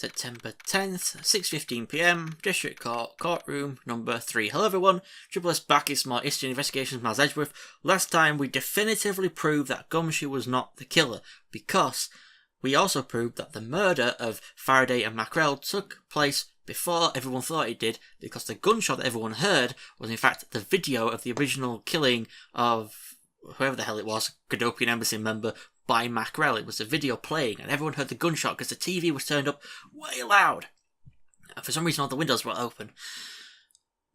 September 10th, 6:15 PM, District Court, Courtroom number 3. Hello everyone, Triple S back, it's more History Investigations, Miles Edgeworth. Last time we definitively proved that Gumshoe was not the killer, because we also proved that the murder of Faraday and MacLeod took place before everyone thought it did, because the gunshot that everyone heard was in fact the video of the original killing of whoever the hell it was, Godopian Embassy member, by MacLeod. It was a video playing and everyone heard the gunshot because the TV was turned up way loud. And for some reason all the windows were open.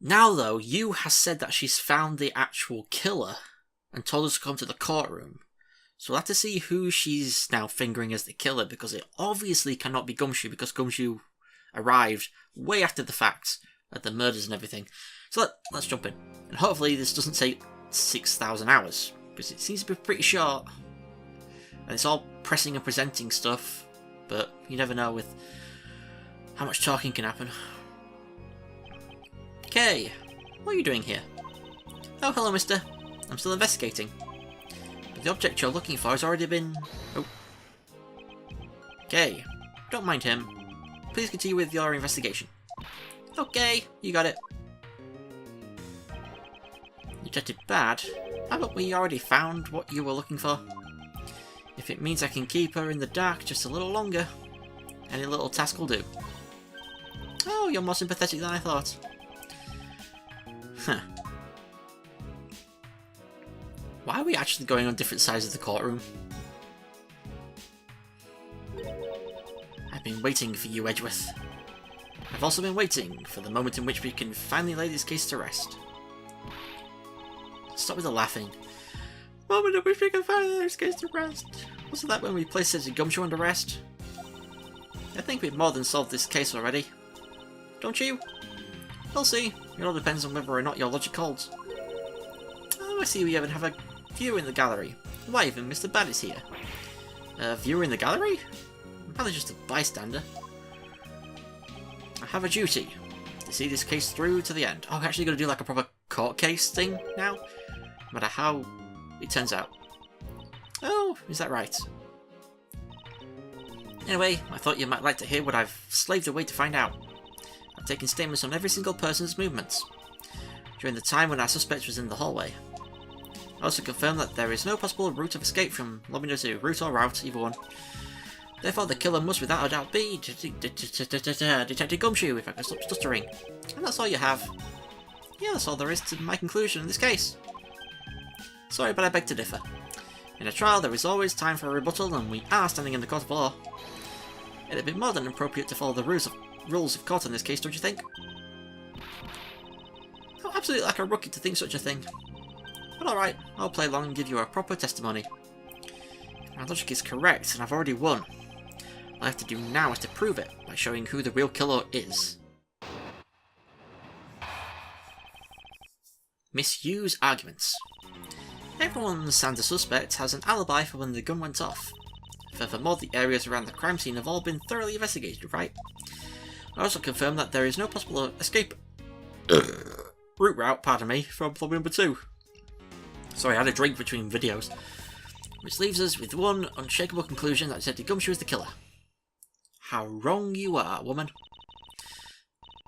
Now though, Yu has said that she's found the actual killer and told us to come to the courtroom. So we'll have to see who she's now fingering as the killer, because it obviously cannot be Gumshoe, because Gumshoe arrived way after the fact at the murders and everything. So let's jump in. And hopefully this doesn't take 6,000 hours, because it seems to be pretty short. And it's all pressing and presenting stuff, but you never know with how much talking can happen. Okay, what are you doing here? Oh, hello mister. I'm still investigating. But the object you're looking for has already been... Oh. Okay, don't mind him. Please continue with your investigation. Okay, you got it. You detected bad. Haven't we already found what you were looking for? If it means I can keep her in the dark just a little longer, any little task will do. Oh, you're more sympathetic than I thought. Huh. Why are we actually going on different sides of the courtroom? I've been waiting for you, Edgeworth. I've also been waiting for the moment in which we can finally lay this case to rest. Stop with the laughing. Moment in which we can finally lay this case to rest. Wasn't that when we placed Sensei Gumshoe under arrest? I think we've more than solved this case already. Don't you? We'll see. It all depends on whether or not your logic holds. Oh, I see we even have a viewer in the gallery. Why, even Mr. Bad is here. A viewer in the gallery? I'm probably just a bystander. I have a duty to see this case through to the end. Oh, we're actually going to do like a proper court case thing now? No matter how it turns out. Oh, is that right? Anyway, I thought you might like to hear what I've slaved away to find out. I've taken statements on every single person's movements during the time when our suspect was in the hallway. I also confirmed that there is no possible route of escape from lobby no. 2, route or route, either one. Therefore, the killer must without a doubt be Detective Gumshoe, if I can stop stuttering. And that's all you have. Yeah, that's all there is to my conclusion in this case. Sorry, but I beg to differ. In a trial, there is always time for a rebuttal, and we are standing in the court of law. It'd be more than appropriate to follow the rules of court in this case, don't you think? I'm absolutely like a rookie to think such a thing. But alright, I'll play along and give you a proper testimony. If my logic is correct, and I've already won. All I have to do now is to prove it, by showing who the real killer is. Misuse arguments. Everyone understands the suspect has an alibi for when the gun went off. Furthermore, the areas around the crime scene have all been thoroughly investigated, right? I also confirm that there is no possible escape route, pardon me, from lobby number 2. Sorry, I had a drink between videos. Which leaves us with one unshakable conclusion that Detective Gumshoe is the killer. How wrong you are, woman.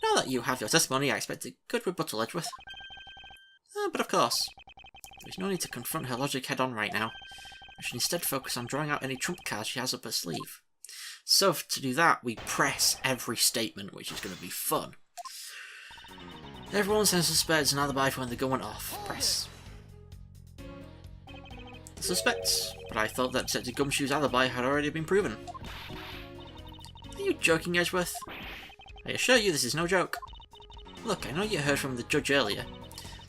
Now that you have your testimony, I expect a good rebuttal, Edgeworth. But of course, there's no need to confront her logic head-on right now. I should instead focus on drawing out any trump cards she has up her sleeve. So to do that, we press every statement, which is going to be fun. Everyone says suspects an alibi for when the gun went off. Press. The suspects, but I thought that Detective Gumshoe's alibi had already been proven. Are you joking, Edgeworth? I assure you this is no joke. Look, I know you heard from the judge earlier.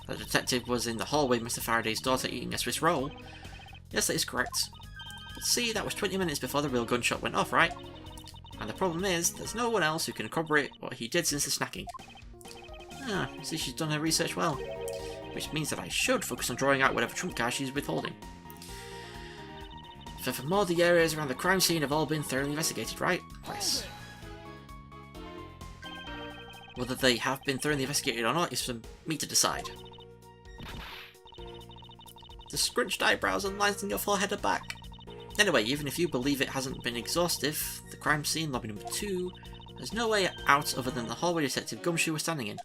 The detective was in the hallway with Mr. Faraday's daughter eating a Swiss roll. Yes, that is correct. But see, that was 20 minutes before the real gunshot went off, right? And the problem is, there's no one else who can corroborate what he did since the snacking. Ah, see, she's done her research well. Which means that I should focus on drawing out whatever trump card she's withholding. Furthermore, the areas around the crime scene have all been thoroughly investigated, right? Press. Whether they have been thoroughly investigated or not is for me to decide. The scrunched eyebrows and lines on your forehead are back. Anyway, even if you believe it hasn't been exhaustive, the crime scene, lobby number 2, There's no way out other than the hallway Detective Gumshoe was standing in.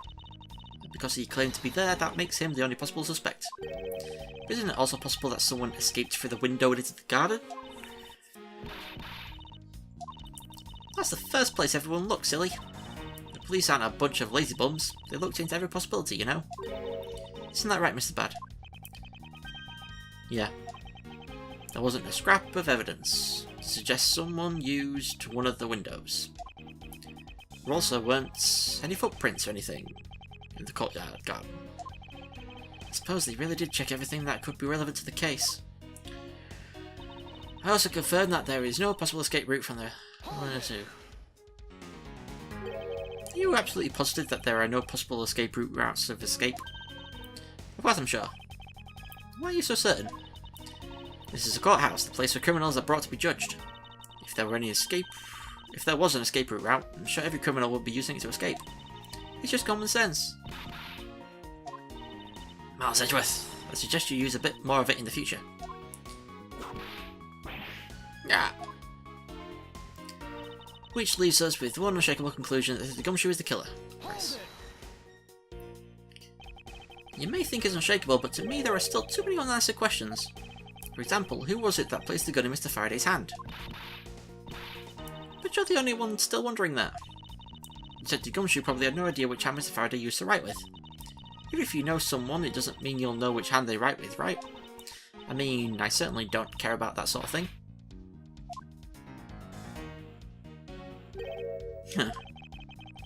Because he claimed to be there, that makes him the only possible suspect. But isn't it also possible that someone escaped through the window and into the garden? That's the first place everyone looked, silly. The police aren't a bunch of lazy bums. They looked into every possibility, you know? Isn't that right, Mr. Bad? Yeah. There wasn't a scrap of evidence to suggest someone used one of the windows. There also weren't any footprints or anything in the courtyard garden. I suppose they really did check everything that could be relevant to the case. I also confirmed that there is no possible escape route from the 102. Are you absolutely positive that there are no possible escape routes of escape? Of course I'm sure. Why are you so certain? This is a courthouse, the place where criminals are brought to be judged. If there was an escape route, I'm sure every criminal would be using it to escape. It's just common sense. Miles Edgeworth, I suggest you use a bit more of it in the future. Yeah. Which leaves us with one unshakable conclusion that the Gumshoe is the killer. Yes. You may think it's unshakable, but to me there are still too many unanswered questions. For example, who was it that placed the gun in Mr. Faraday's hand? But you're the only one still wondering that. Detective Gumshoe probably had no idea which hand Mr. Faraday used to write with. Even if you know someone, it doesn't mean you'll know which hand they write with, right? I mean, I certainly don't care about that sort of thing. I'm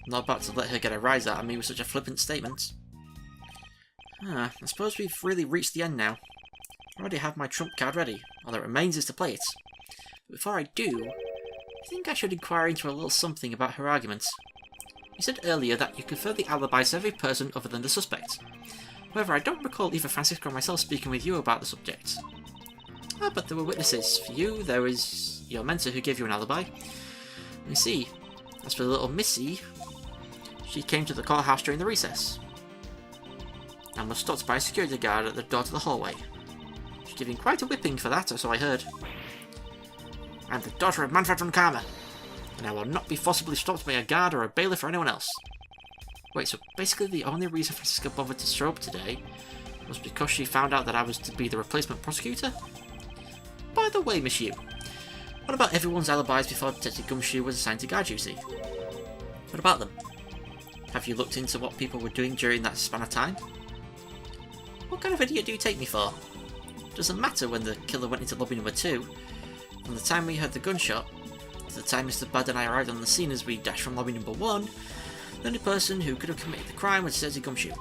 not about to let her get a rise out of me with such a flippant statement. I suppose we've really reached the end now. I already have my trump card ready. All that remains is to play it. But before I do, I think I should inquire into a little something about her arguments. You said earlier that you confer the alibis of every person other than the suspect. However, I don't recall either Francisco or myself speaking with you about the subject. But there were witnesses. For you, there was your mentor who gave you an alibi. You see, as for the little Missy, she came to the courthouse during the recess and was stopped by a security guard at the door to the hallway. She's giving quite a whipping for that, or so I heard. I'm the daughter of Manfred von Karma, and I will not be forcibly stopped by a guard or a bailiff or anyone else. Wait, so basically the only reason Francisca bothered to show up today was because she found out that I was to be the replacement prosecutor? By the way, Miss Yu, what about everyone's alibis before Detective Gumshoe was assigned to guard duty? What about them? Have you looked into what people were doing during that span of time? What kind of idiot do you take me for? Doesn't matter when the killer went into lobby number 2, from the time we heard the gunshot, to the time Mr. Bad and I arrived on the scene as we dashed from lobby number 1, the only person who could have committed the crime was Detective Gumshoe.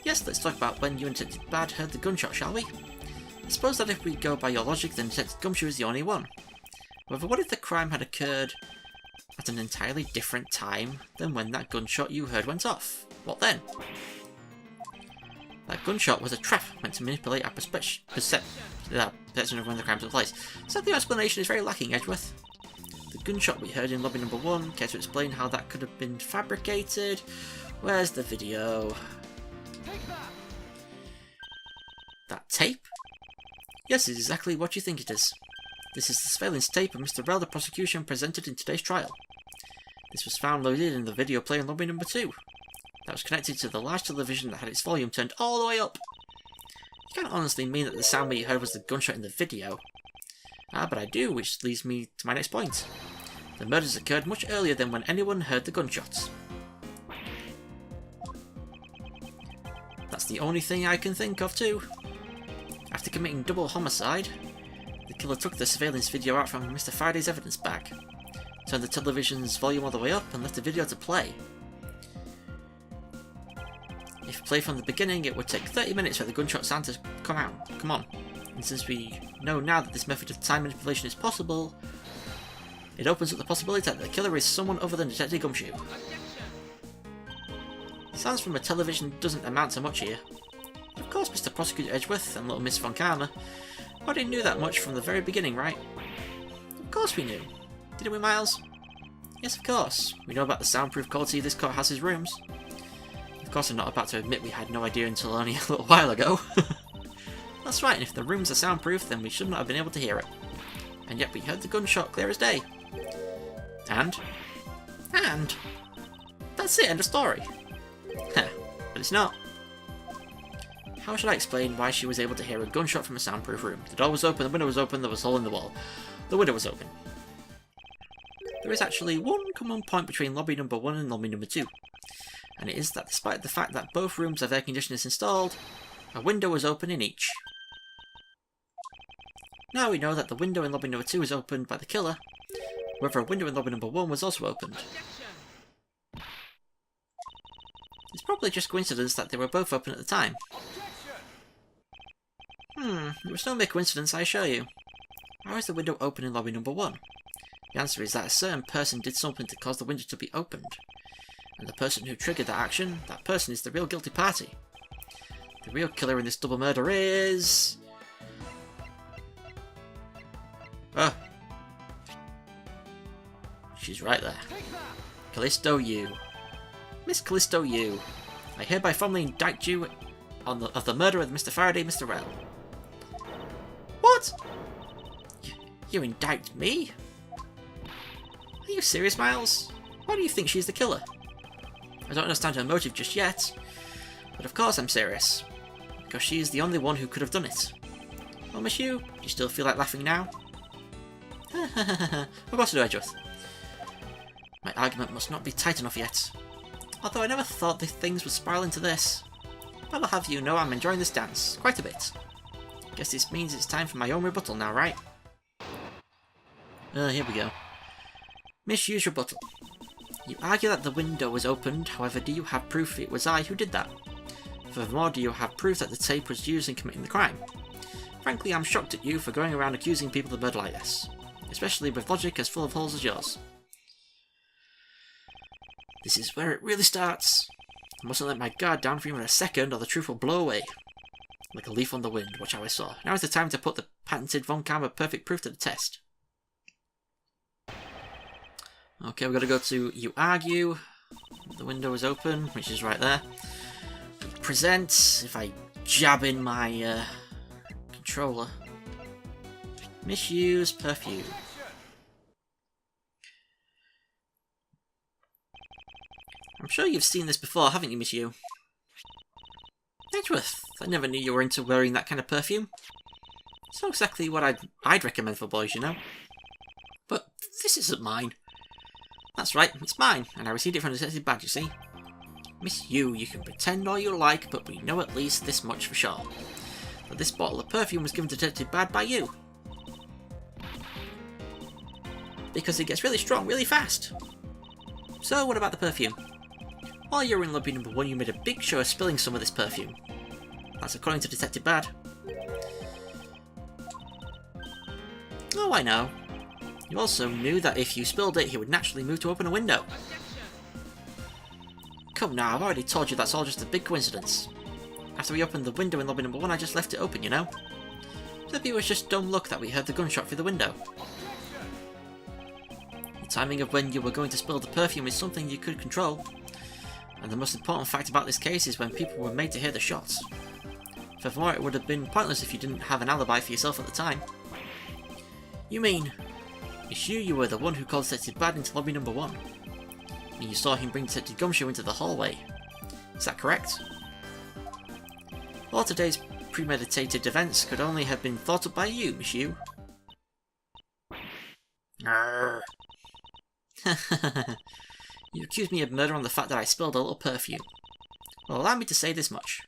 Yes, let's talk about when you and Detective Bad heard the gunshot, shall we? I suppose that if we go by your logic, then Detective Gumshoe is the only one. However, what if the crime had occurred at an entirely different time than when that gunshot you heard went off? What then? That gunshot was a trap meant to manipulate our perception of when the crime took place. So the explanation is very lacking, Edgeworth. The gunshot we heard in lobby number 1, care to explain how that could have been fabricated? Where's the video? That tape? Yes, it's exactly what you think it is. This is the surveillance tape of Mr. Rell the prosecution presented in today's trial. This was found loaded in the video player in lobby number 2. That was connected to the large television that had its volume turned all the way up. You can't honestly mean that the sound we heard was the gunshot in the video. But I do, which leads me to my next point. The murders occurred much earlier than when anyone heard the gunshots. That's the only thing I can think of too. After committing double homicide, the killer took the surveillance video out from Mr. Faraday's evidence bag, turned the television's volume all the way up and left the video to play. If played from the beginning, it would take 30 minutes for the gunshot sound to come on. And since we know now that this method of time manipulation is possible, it opens up the possibility that the killer is someone other than Detective Gumshoe. Sounds from a television doesn't amount to much here. Of course, Mr. Prosecutor Edgeworth and little Miss Von Karma already knew that much from the very beginning, right? Of course we knew. Didn't we, Miles? Yes, of course. We know about the soundproof quality of this courthouse's rooms. Of course, I'm not about to admit we had no idea until only a little while ago. That's right, and if the rooms are soundproof, then we should not have been able to hear it. And yet we heard the gunshot clear as day. And And that's it, end of story. But it's not. How should I explain why she was able to hear a gunshot from a soundproof room? The door was open, the window was open, there was a hole in the wall. The window was open. There is actually one common point between lobby number 1 and lobby number 2. And it is that despite the fact that both rooms have air conditioners installed, a window was open in each. Now we know that the window in lobby number 2 was opened by the killer, however a window in lobby number 1 was also opened. It's probably just coincidence that they were both open at the time. It was no mere coincidence, I assure you. How is the window open in lobby number 1? The answer is that a certain person did something to cause the window to be opened. And the person who triggered that action, that person is the real guilty party. The real killer in this double murder is... Oh. She's right there. Callisto Yu. Miss Callisto Yu, I hereby formally indict you of the murder of Mr. Faraday, Mr. Rell. What? You indict me? Are you serious, Miles? Why do you think she's the killer? I don't understand her motive just yet, but of course I'm serious, because she is the only one who could have done it. Well, Miss Yu, do you still feel like laughing now? Of course I do, Edgeworth. My argument must not be tight enough yet. Although I never thought that things would spiral into this. But I'll have you know I'm enjoying this dance, quite a bit. Guess this means it's time for my own rebuttal now, right? Here we go. Miss Yu's rebuttal. You argue that the window was opened, however do you have proof it was I who did that? Furthermore, do you have proof that the tape was used in committing the crime? Frankly, I'm shocked at you for going around accusing people of murder like this, especially with logic as full of holes as yours. This is where it really starts. I mustn't let my guard down for even a second or the truth will blow away. Like a leaf on the wind, watch how I saw. Now is the time to put the patented Von Karma perfect proof to the test. Okay, we're going to go to you argue. The window is open, which is right there. Present, if I jab in my controller. Misuse perfume. I'm sure you've seen this before, haven't you, Miss Yu? Edgeworth, I never knew you were into wearing that kind of perfume. It's not exactly what I'd recommend for boys, you know. But this isn't mine. That's right, it's mine, and I received it from the detective badge, you see. Miss Yu, you can pretend all you like, but we know at least this much for sure. That this bottle of perfume was given to Detective Bad by you. Because it gets really strong really fast. So what about the perfume? While you were in lobby number 1, you made a big show of spilling some of this perfume. That's according to Detective Bad. Oh, I know. You also knew that if you spilled it, he would naturally move to open a window. Come now, I've already told you that's all just a big coincidence. After we opened the window in lobby number 1, I just left it open, you know? Maybe it was just dumb luck that we heard the gunshot through the window. The timing of when you were going to spill the perfume is something you could control. And the most important fact about this case is when people were made to hear the shots. Furthermore, it would have been pointless if you didn't have an alibi for yourself at the time. You mean, Miss Yu, you were the one who called Detective Bad into lobby number 1. And you saw him bring Detective Gumshoe into the hallway. Is that correct? All today's premeditated events could only have been thought up by you, Miss Yu. You accused me of murder on the fact that I spilled a little perfume. Well, allow me to say this much.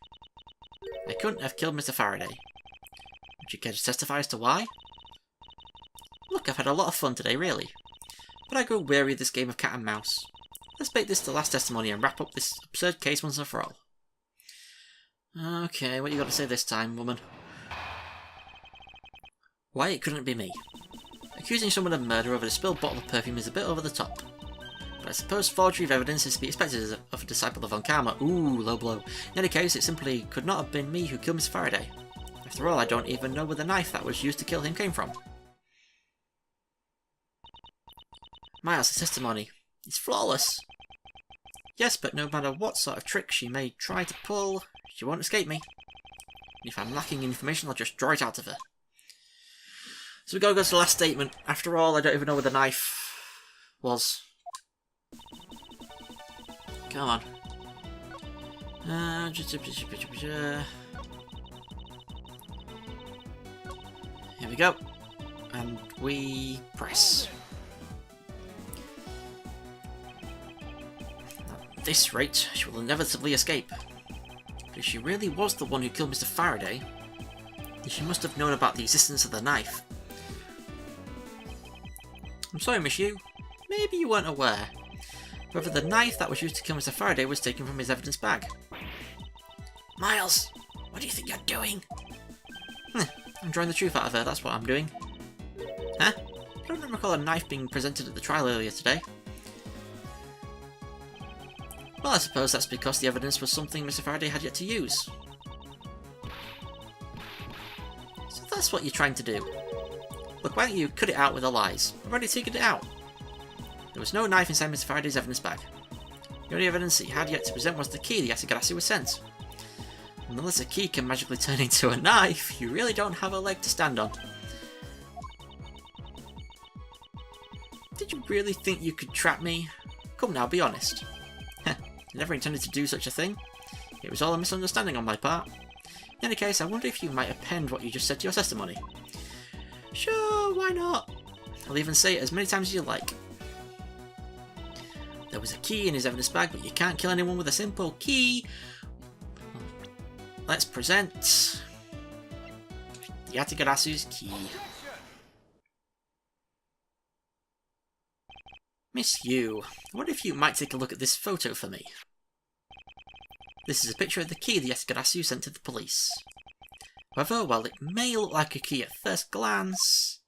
I couldn't have killed Mr. Faraday. Would you care to testify as to why? Look, I've had a lot of fun today, really. But I grow weary of this game of cat and mouse. Let's make this the last testimony and wrap up this absurd case once and for all. Okay, what you got to say this time, woman? Why, it couldn't be me. Accusing someone of murder over a spilled bottle of perfume is a bit over the top. But I suppose forgery of evidence is to be expected of a disciple of Von Karma. Ooh, low blow. In any case, it simply could not have been me who killed Mr. Faraday. After all, I don't even know where the knife that was used to kill him came from. Miles' testimony is flawless. Yes, but no matter what sort of trick she may try to pull, she won't escape me. If I'm lacking information, I'll just draw it out of her. So we gotta go to the last statement. After all, I don't even know where the knife was. Come on. Here we go. And we press. At this rate, she will inevitably escape. If she really was the one who killed Mr. Faraday, then she must have known about the existence of the knife. I'm sorry, Miss Yu. Maybe you weren't aware. However, the knife that was used to kill Mr. Faraday was taken from his evidence bag. Miles, what do you think you're doing? I'm drawing the truth out of her, that's what I'm doing. Huh? I don't recall a knife being presented at the trial earlier today. Well, I suppose that's because the evidence was something Mr. Faraday had yet to use. So that's what you're trying to do. Look, why don't you cut it out with the lies? I've already figured it out. There was no knife inside Mr. Faraday's evidence bag. The only evidence he had yet to present was the key the Yatagarasu was sent. And unless a key can magically turn into a knife, you really don't have a leg to stand on. Did you really think you could trap me? Come now, be honest. I never intended to do such a thing. It was all a misunderstanding on my part. In any case, I wonder if you might append what you just said to your testimony. Sure, why not? I'll even say it as many times as you like. There was a key in his evidence bag, but you can't kill anyone with a simple key. Let's present Yatagarasu's key. Miss Yu, I wonder if you might take a look at this photo for me. This is a picture of the key the Yatagarasu sent to the police. However, while it may look like a key at first glance,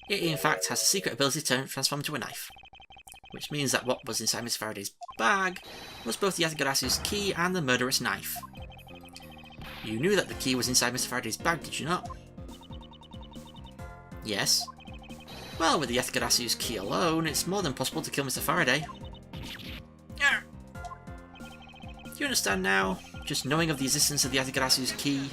it in fact has a secret ability to transform into a knife. Which means that what was inside Miss Faraday's bag was both the Yatagarasu's key and the murderous knife. You knew that the key was inside Mr. Faraday's bag, did you not? Yes. Well, with the Yatagarasu's key alone, it's more than possible to kill Mr. Faraday. Do you understand now? Just knowing of the existence of the Yatagarasu's key.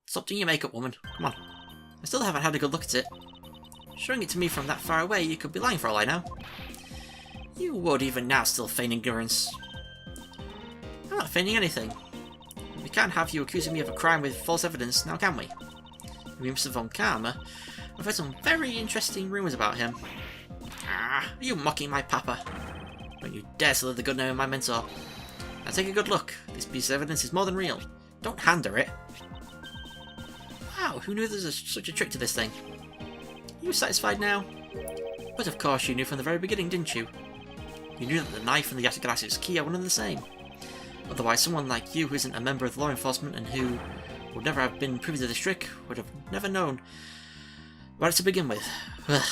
Stop doing your makeup, woman. Come on. I still haven't had a good look at it. Showing it to me from that far away, you could be lying for all I know. You would even now still feign ignorance. I'm not feigning anything. We can't have you accusing me of a crime with false evidence, now can we? I mean, Mr. Von Karma, I've heard some very interesting rumours about him. Ah, are you mocking my papa? Don't you dare slur the good name of my mentor. Now take a good look. This piece of evidence is more than real. Don't hand her it. Wow, who knew there was such a trick to this thing? Are you satisfied now? But of course you knew from the very beginning, didn't you? You knew that the knife and the Yatagarasu's key are one and the same. Otherwise someone like you who isn't a member of law enforcement and who would never have been privy to this trick would have never known about it to begin with. Ugh.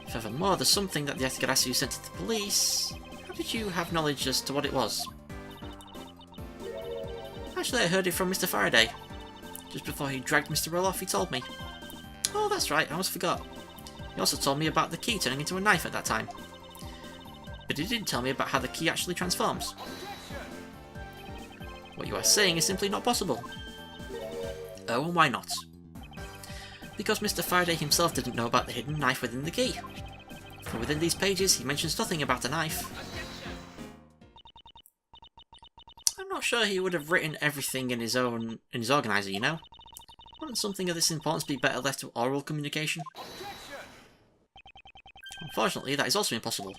Furthermore, there's something that the Yatagarasu sent to the police. How did you have knowledge as to what it was? Actually, I heard it from Mr. Faraday. Just before he dragged Mr. Roll off, he told me. Oh, that's right, I almost forgot. He also told me about the key turning into a knife at that time. But he didn't tell me about how the key actually transforms. What you are saying is simply not possible. Oh, and why not? Because Mr. Faraday himself didn't know about the hidden knife within the key. For within these pages, he mentions nothing about a knife. I'm not sure he would have written everything in his organizer, you know? Wouldn't something of this importance be better left to oral communication? Unfortunately, that is also impossible,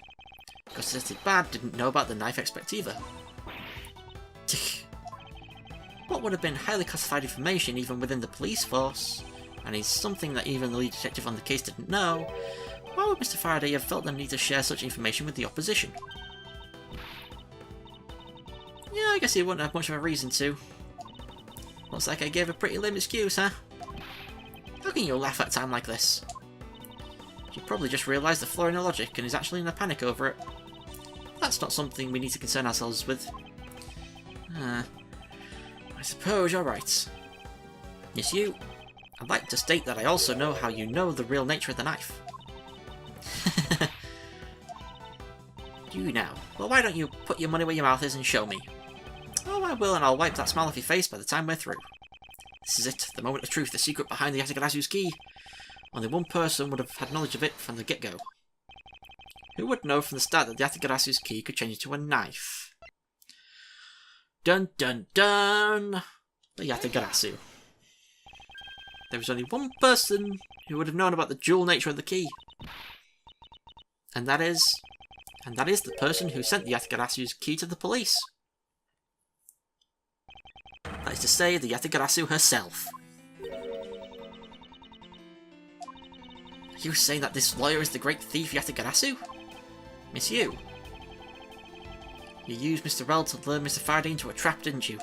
because Detective Bad didn't know about the knife aspect either. What would have been highly classified information even within the police force, and is something that even the lead detective on the case didn't know, why would Mr. Faraday have felt the need to share such information with the opposition? Yeah, I guess he wouldn't have much of a reason to. Looks like I gave a pretty lame excuse, huh? How can you laugh at a time like this? You probably just realised the flaw in her logic and is actually in a panic over it. That's not something we need to concern ourselves with. I suppose you're right. Yes, you. I'd like to state that I also know how you know the real nature of the knife. You now. Well, why don't you put your money where your mouth is and show me? Oh, I will, and I'll wipe that smile off your face by the time we're through. This is it, the moment of truth, the secret behind the Yatagarasu's key. Only one person would have had knowledge of it from the get-go. Who would know from the start that the Yatagarasu's key could change into a knife? Dun dun dun! The Yatagarasu. There was only one person who would have known about the dual nature of the key. And that is the person who sent the Yatagarasu's key to the police. That is to say, the Yatagarasu herself. Are you saying that this lawyer is the great thief Yatagarasu? Miss you. You used Mr. Rel to lure Mr. Faraday into a trap, didn't you?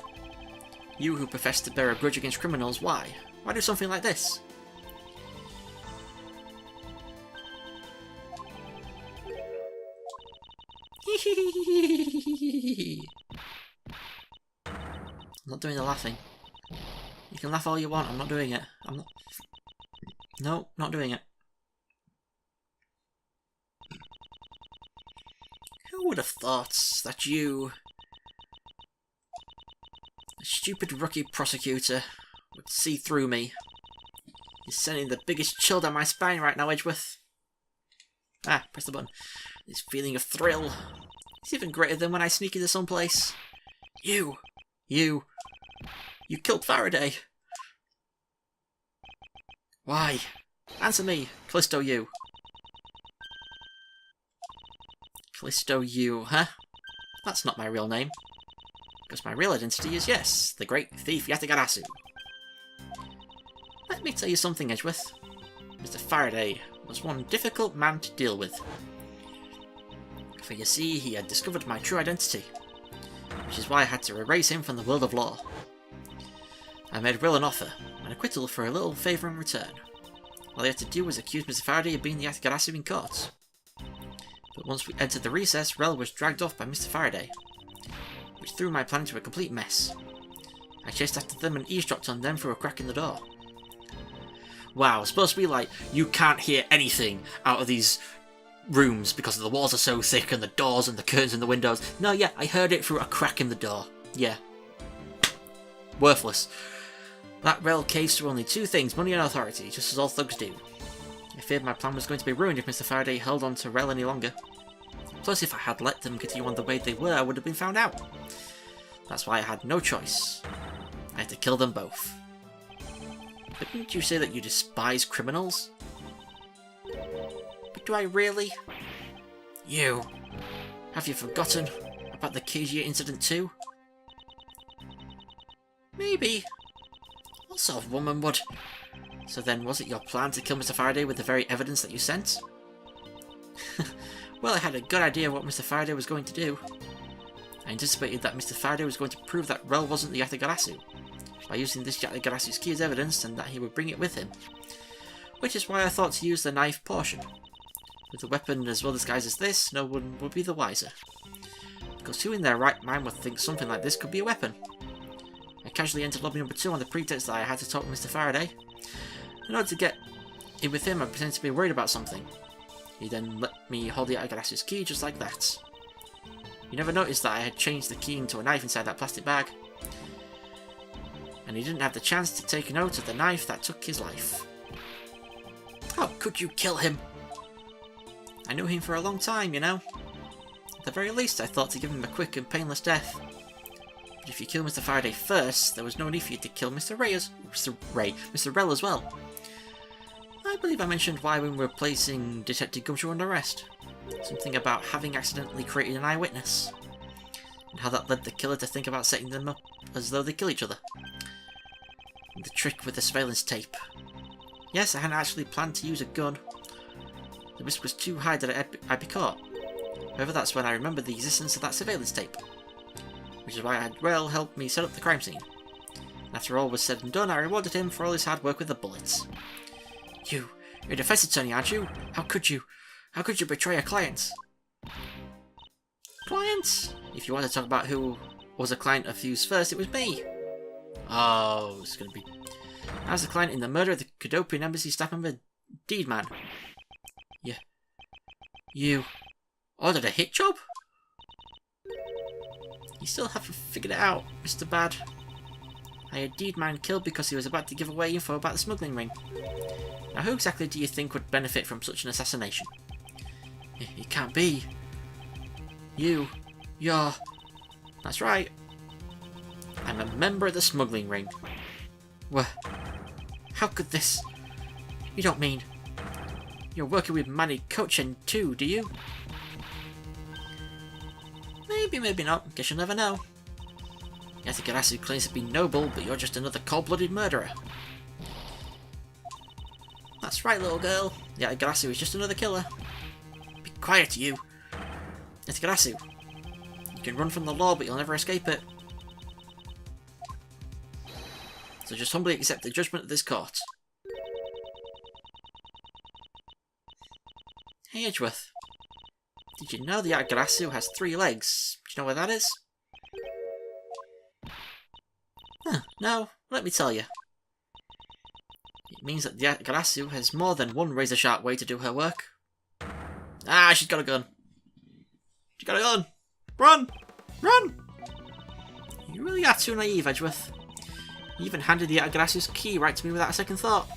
You who profess to bear a grudge against criminals, why? Why do something like this? I'm not doing the laughing. You can laugh all you want, I'm not doing it. I'm not... No, not doing it. Who would have thought that you, a stupid rookie prosecutor, would see through me? You're sending the biggest chill down my spine right now, Edgeworth. Ah, press the button. This feeling of thrill. It's even greater than when I sneak into someplace. You killed Faraday. Why? Answer me, Callisto you. Callisto you, huh? That's not my real name. Because my real identity is, yes, the great thief Yatagarasu. Let me tell you something, Edgeworth. Mr. Faraday was one difficult man to deal with. For you see, he had discovered my true identity, which is why I had to erase him from the world of law. I made Will an offer, an acquittal for a little favour in return. All he had to do was accuse Mr. Faraday of being the Yatagarasu in court. But once we entered the recess, Rel was dragged off by Mr. Faraday, which threw my plan into a complete mess. I chased after them and eavesdropped on them through a crack in the door. Wow, it's supposed to be like, you can't hear anything out of these rooms because the walls are so thick and the doors and the curtains and the windows. No, yeah, I heard it through a crack in the door. Yeah. Worthless. That Rel caves to only two things, money and authority, just as all thugs do. I feared my plan was going to be ruined if Mr. Faraday held on to Rel any longer. Plus, if I had let them continue on the way they were, I would have been found out. That's why I had no choice. I had to kill them both. But didn't you say that you despise criminals? But do I really? You! Have you forgotten about the Kejia incident too? Maybe. What sort of woman would? So then, was it your plan to kill Mr. Faraday with the very evidence that you sent? Well, I had a good idea of what Mr. Faraday was going to do. I anticipated that Mr. Faraday was going to prove that Rel wasn't the Yatagarasu, by using this Yatagarasu's key as evidence, and that he would bring it with him. Which is why I thought to use the knife portion. With a weapon as well disguised as this, no one would be the wiser. Because who in their right mind would think something like this could be a weapon? I casually entered lobby number 2 on the pretext that I had to talk to Mr. Faraday. In order to get in with him, I pretended to be worried about something. He then let me hold the Yatagarasu's key just like that. He never noticed that I had changed the key into a knife inside that plastic bag. And he didn't have the chance to take note of the knife that took his life. How could you kill him? I knew him for a long time, you know. At the very least, I thought to give him a quick and painless death. But if you kill Mr. Faraday first, there was no need for you to kill Mr. Rel as well. I believe I mentioned why when we were placing Detective Gumshoe under arrest. Something about having accidentally created an eyewitness. And how that led the killer to think about setting them up as though they kill each other. And the trick with the surveillance tape. Yes, I hadn't actually planned to use a gun. The risk was too high that I'd be caught. However, that's when I remembered the existence of that surveillance tape. Which is why I had Rel help me set up the crime scene. And after all was said and done, I rewarded him for all his hard work with the bullets. You're a defense attorney, aren't you? How could you? How could you betray a client? Client? If you want to talk about who was a client of Fuse first, it was me. Oh, it's going to be... I was the client in the murder of the Cadopian Embassy staff member, Deedman. Yeah. You ordered a hit job? You still haven't figured it out, Mr. Bad. a Indeed man killed because he was about to give away info about the smuggling ring. Now who exactly do you think would benefit from such an assassination? It can't be. You're... That's right. I'm a member of the smuggling ring. What? How could this... You don't mean... You're working with Manny Kochen too, do you? Maybe, maybe not. Guess you'll never know. Yatagarasu claims to be noble, but you're just another cold-blooded murderer. That's right, little girl. Yatagarasu is just another killer. Be quiet, you. Yatagarasu. You can run from the law, but you'll never escape it. So just humbly accept the judgment of this court. Hey, Edgeworth. Did you know the Yatagarasu has 3 legs? Do you know where that is? Huh, no, let me tell you. It means that the Yatagarasu has more than one razor-sharp way to do her work. Ah, she's got a gun. She got a gun! Run! Run! You really are too naive, Edgeworth. You even handed the Yatagarasu's key right to me without a second thought.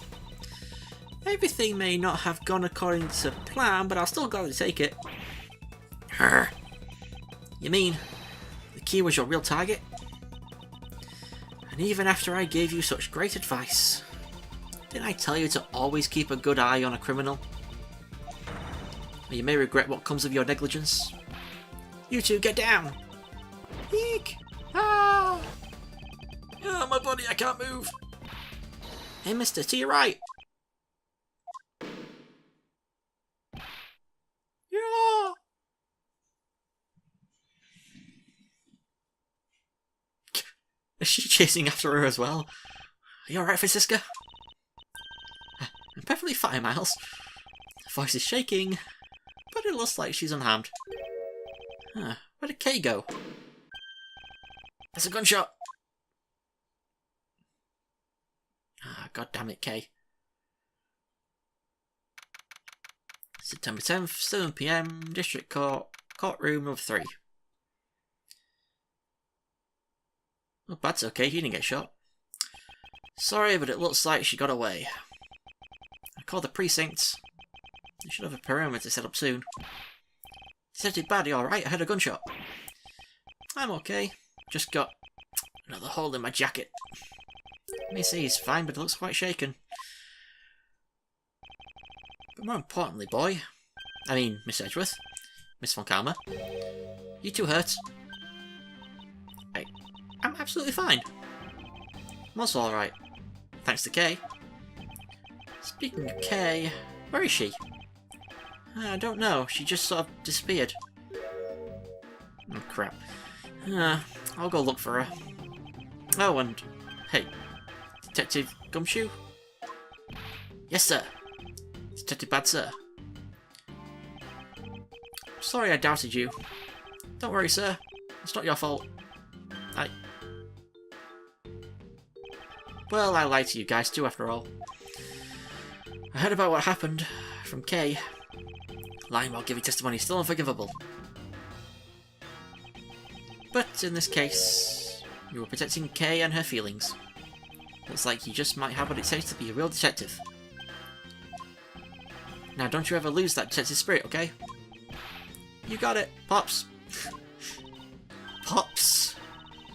Everything may not have gone according to plan, but I'll still gladly take it. Her. You mean, the key was your real target? And even after I gave you such great advice, didn't I tell you to always keep a good eye on a criminal? You may regret what comes of your negligence. You two, get down! Eek! Ah! Oh, my body, I can't move! Hey, mister, to your right! Yeah! Is she chasing after her as well? Are you alright, Francisca? I'm perfectly fine, Miles. Her voice is shaking, but it looks like she's unharmed. Huh, where did Kay go? There's a gunshot! Ah, god damn it, Kay. September 10th, 7 PM, District Court, Courtroom number 3. Oh, that's okay, he didn't get shot. Sorry, but it looks like she got away. I called the precinct. They should have a perimeter set up soon. Detective Baddy, alright, I heard a gunshot. I'm okay. Just got another hole in my jacket. May say he's fine, but it looks quite shaken. But more importantly, Miss Edgeworth, Miss Von Karma, you two hurt. I'm absolutely fine. I'm also alright. Thanks to Kay. Speaking of Kay, where is she? I don't know, she just sort of disappeared. Oh crap. I'll go look for her. Oh, and hey, Detective Gumshoe? Yes, sir. Detective Bad, sir. Sorry I doubted you. Don't worry, sir. It's not your fault. Well, I lied to you guys too, after all. I heard about what happened from Kay. Lying while giving testimony is still unforgivable. But in this case, you were protecting Kay and her feelings. Looks like you just might have what it takes to be a real detective. Now don't you ever lose that detective spirit, okay? You got it, Pops. Pops.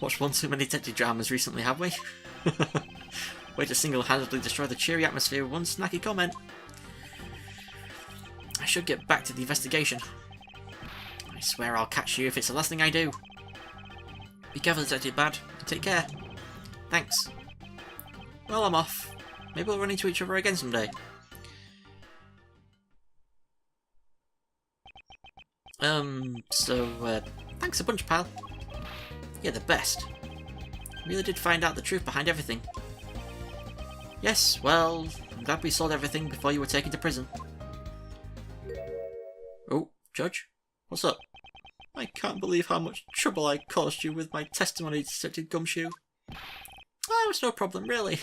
Watched one too many detective dramas recently, have we? Way to single-handedly destroy the cheery atmosphere with one snacky comment. I should get back to the investigation. I swear I'll catch you if it's the last thing I do. Be careful, Detective Bad, and take care. Thanks. Well, I'm off. Maybe we'll run into each other again someday. Thanks a bunch, pal. You're the best. Really did find out the truth behind everything. Yes, well, I'm glad we sold everything before you were taken to prison. Oh, Judge? What's up? I can't believe how much trouble I caused you with my testimony, Detective Gumshoe. Oh, it's no problem, really.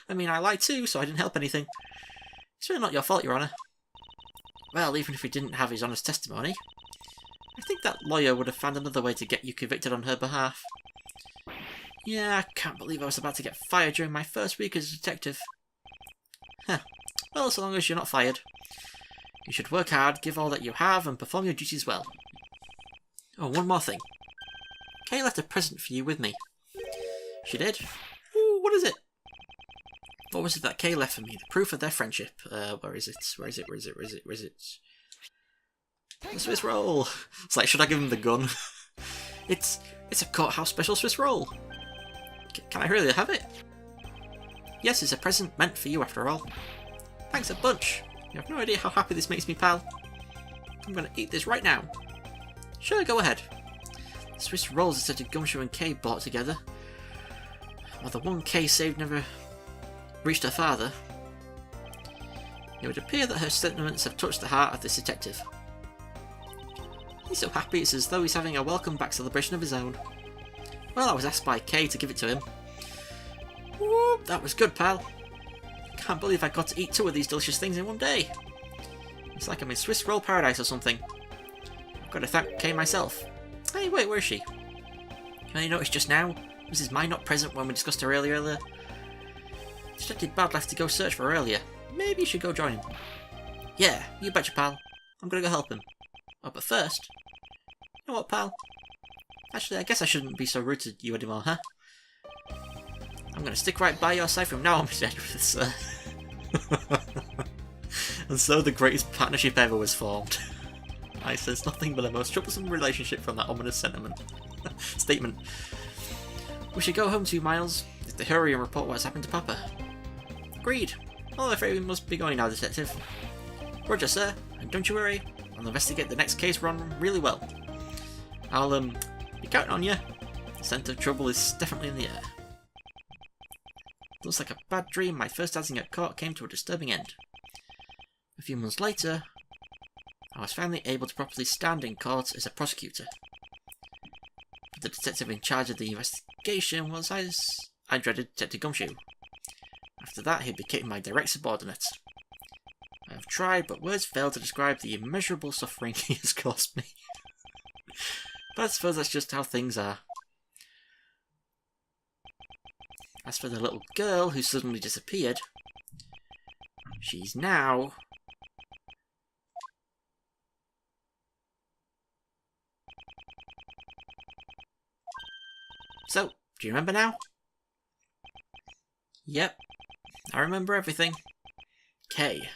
I mean, I lied too, so I didn't help anything. It's really not your fault, Your Honour. Well, even if we didn't have his honest testimony, I think that lawyer would have found another way to get you convicted on her behalf. Yeah, I can't believe I was about to get fired during my first week as a detective. Huh. Well, so long as you're not fired. You should work hard, give all that you have, and perform your duties well. Oh, one more thing. Kay left a present for you with me. She did? Ooh, what is it? What was it that Kay left for me? The proof of their friendship. Where is it? Where is it? Where is it? Where is it? Where is it? The Swiss roll! It's like, should I give him the gun? It's a courthouse special Swiss roll. Can I really have it? Yes, it's a present meant for you after all. Thanks a bunch. You have no idea how happy this makes me, pal. I'm gonna eat this right now. Sure, go ahead. The Swiss rolls are said to Gumshoe and Kay bought together. While the one Kay saved never reached her father, it would appear that her sentiments have touched the heart of this detective. He's so happy it's as though he's having a welcome back celebration of his own. Well, I was asked by Kay to give it to him. Whoop, that was good, pal. Can't believe I got to eat 2 of these delicious things in one day. It's like I'm in Swiss roll paradise or something. I've got to thank Kay myself. Hey, wait, where is she? You only noticed just now? Mrs. Mai not present when we discussed her earlier. Detective Bad left to go search for her earlier. Maybe you should go join him. Yeah, you betcha, pal. I'm gonna go help him. Oh, but first... You know what, pal? Actually, I guess I shouldn't be so rude to you anymore, huh? I'm gonna stick right by your side from now on, Miss Edgeworth, sir. And so the greatest partnership ever was formed. I says nothing but a most troublesome relationship from that ominous statement. We should go home to you, Miles. You have to hurry and report what's happened to Papa. Agreed. Well, I'm afraid we must be going now, Detective. Roger, sir. And don't you worry. I'll investigate the next case run really well. I'll, be counting on you. The scent of trouble is definitely in the air. Looks like a bad dream. My first outing at court came to a disturbing end. A few months later, I was finally able to properly stand in court as a prosecutor. The detective in charge of the investigation was, I dreaded, Detective Gumshoe. After that, he became my direct subordinate. I have tried, but words fail to describe the immeasurable suffering he has caused me. But I suppose that's just how things are. As for the little girl who suddenly disappeared, she's now... So, do you remember now? Yep, I remember everything. Kay.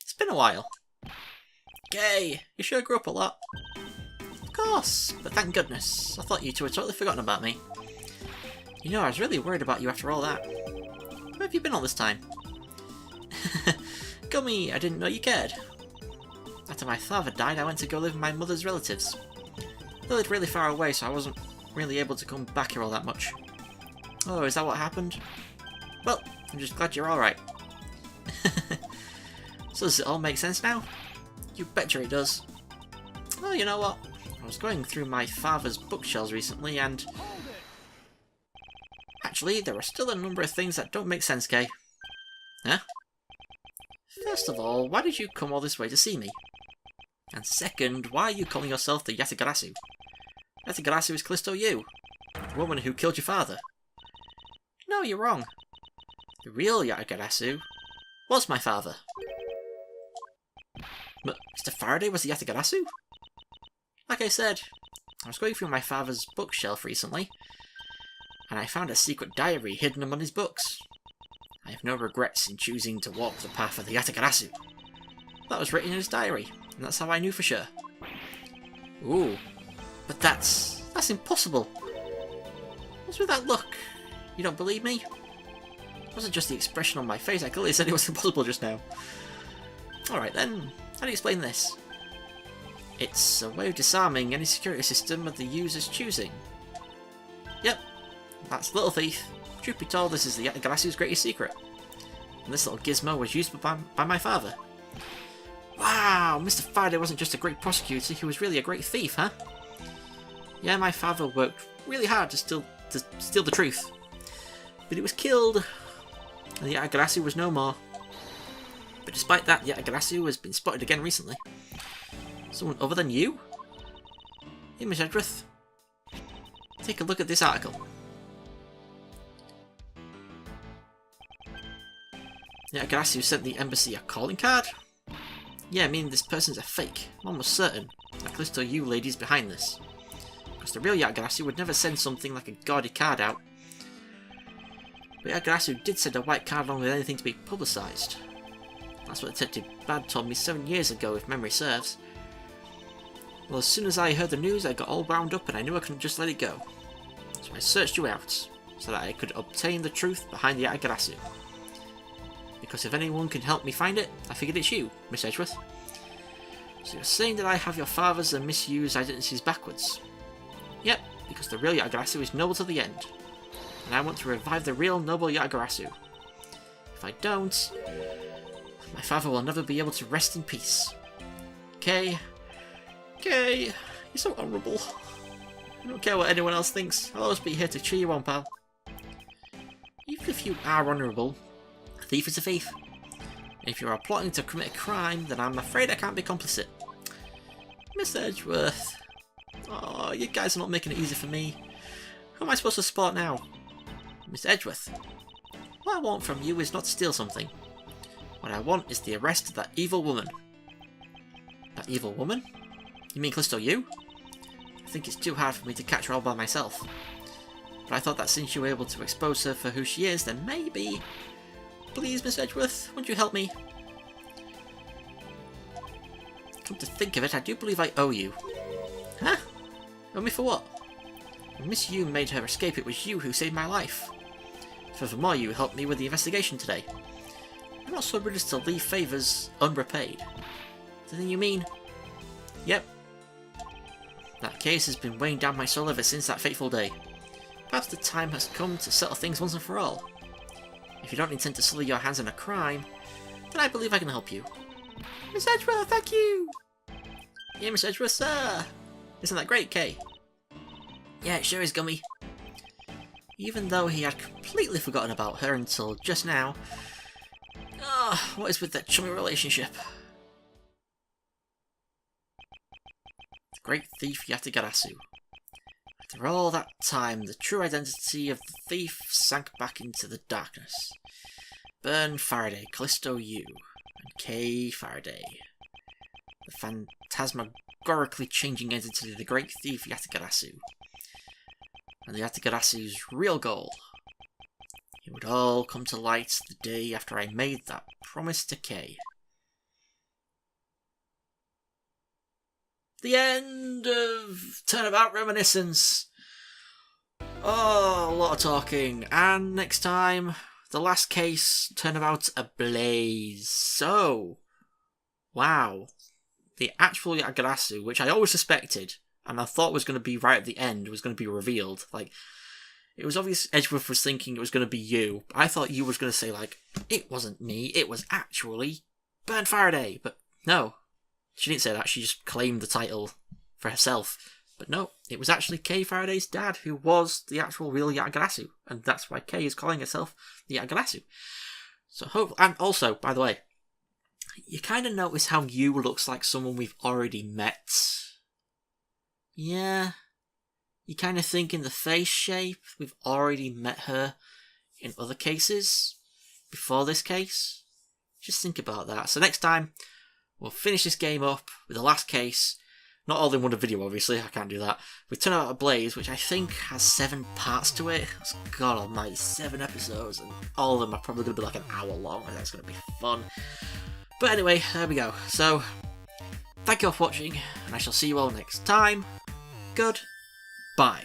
It's been a while. Kay, you sure grew up a lot. Of course, but thank goodness. I thought you two had totally forgotten about me. You know, I was really worried about you after all that. Where have you been all this time? Gummy, I didn't know you cared. After my father died, I went to go live with my mother's relatives. They lived really far away, so I wasn't really able to come back here all that much. Oh, is that what happened? Well, I'm just glad you're alright. So does it all make sense now? You betcha it does. Oh, you know what? I was going through my father's bookshelves recently and... Actually, there are still a number of things that don't make sense, Kay. Huh? First of all, why did you come all this way to see me? And second, why are you calling yourself the Yatagarasu? Yatagarasu is Callisto Yu, the woman who killed your father. No, you're wrong. The real Yatagarasu was my father. But Mr. Faraday was the Yatagarasu? Like I said, I was going through my father's bookshelf recently, and I found a secret diary hidden among his books. I have no regrets in choosing to walk the path of the Yatagarasu. That was written in his diary, and that's how I knew for sure. Ooh, but that's impossible. What's with that look? You don't believe me? It wasn't just the expression on my face, I clearly said it was impossible just now. Alright then, how do you explain this? It's a way of disarming any security system of the user's choosing. Yep, that's Little Thief. Truth be told, this is the Yatagarasu's greatest secret. And this little gizmo was used by my father. Wow, Mr. Faraday wasn't just a great prosecutor, he was really a great thief, huh? Yeah, my father worked really hard to steal the truth. But he was killed, and the Yatagarasu was no more. But despite that, the Yatagarasu has been spotted again recently. Someone other than you? Hey, Miss Edgeworth. Take a look at this article. Yatagarasu sent the embassy a calling card? Yeah, I mean this person's a fake. I'm almost certain that Callisto you ladies behind this. Because the real Yatagarasu would never send something like a gaudy card out. But Yatagarasu did send a white card along with anything to be publicised. That's what Detective Bad told me 7 years ago, if memory serves. Well, as soon as I heard the news, I got all wound up and I knew I couldn't just let it go. So I searched you out, so that I could obtain the truth behind the Yatagarasu. Because if anyone can help me find it, I figured it's you, Miss Edgeworth. So you're saying that I have your father's and misused identities backwards? Yep, because the real Yatagarasu is noble to the end. And I want to revive the real noble Yatagarasu. If I don't, my father will never be able to rest in peace. Kay, you're so honourable. I don't care what anyone else thinks, I'll always be here to cheer you on, pal. Even if you are honourable, a thief is a thief. And if you are plotting to commit a crime, then I'm afraid I can't be complicit. Miss Edgeworth. Oh, you guys are not making it easy for me. Who am I supposed to support now? Miss Edgeworth. What I want from you is not to steal something. What I want is the arrest of that evil woman. That evil woman? You mean Callisto you? I think it's too hard for me to catch her all by myself. But I thought that since you were able to expose her for who she is, then maybe... Please, Miss Edgeworth, would you help me? Come to think of it, I do believe I owe you. Huh? Owe me for what? When Miss Yu made her escape, it was you who saved my life. Furthermore, you helped me with the investigation today. I'm not so rude as to leave favours unrepaid. The thing you mean? Yep. That case has been weighing down my soul ever since that fateful day. Perhaps the time has come to settle things once and for all. If you don't intend to sully your hands on a crime, then I believe I can help you. Miss Edgeworth, thank you! Yeah, Miss Edgeworth, sir! Isn't that great, Kay? Yeah, it sure is, Gummy. Even though he had completely forgotten about her until just now. What is with that chummy relationship? The great thief Yatagarasu. After all that time, the true identity of the thief sank back into the darkness. Burn Faraday, Callisto you, and Kay Faraday. The phantasmagorically changing entity of the great thief Yatagarasu. And the Yatagarasu's real goal. It would all come to light the day after I made that promise to Kay. The end of Turnabout Reminiscence. Oh, a lot of talking. And next time, the last case, Turnabout Ablaze. So, wow. The actual Yatagarasu, which I always suspected, and I thought was going to be right at the end, was going to be revealed. Like, it was obvious Edgeworth was thinking it was going to be you. I thought you was going to say, like, it wasn't me, it was actually Burn Faraday. But no, she didn't say that, she just claimed the title for herself. But no, it was actually Kay Faraday's dad who was the actual real Yatagarasu. And that's why Kay is calling herself the Yatagarasu. So and also, by the way, you kind of notice how Yu looks like someone we've already met. Yeah. You kind of think in the face shape, we've already met her in other cases before this case. Just think about that. So next time, we'll finish this game up with the last case. Not all in one video, obviously, I can't do that. We turn out Ablaze, which I think has 7 parts to it. God almighty, 7 episodes, and all of them are probably going to be like an hour long, and that's going to be fun. But anyway, there we go. So, thank you all for watching, and I shall see you all next time. Goodbye.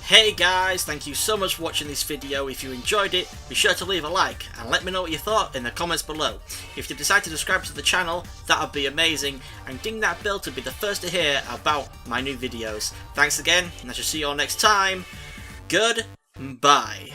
Hey guys, thank you so much for watching this video. If you enjoyed it, be sure to leave a like and let me know what you thought in the comments below. If you decide to subscribe to the channel, that would be amazing, and ding that bell to be the first to hear about my new videos. Thanks again, and I shall see you all next time. Goodbye.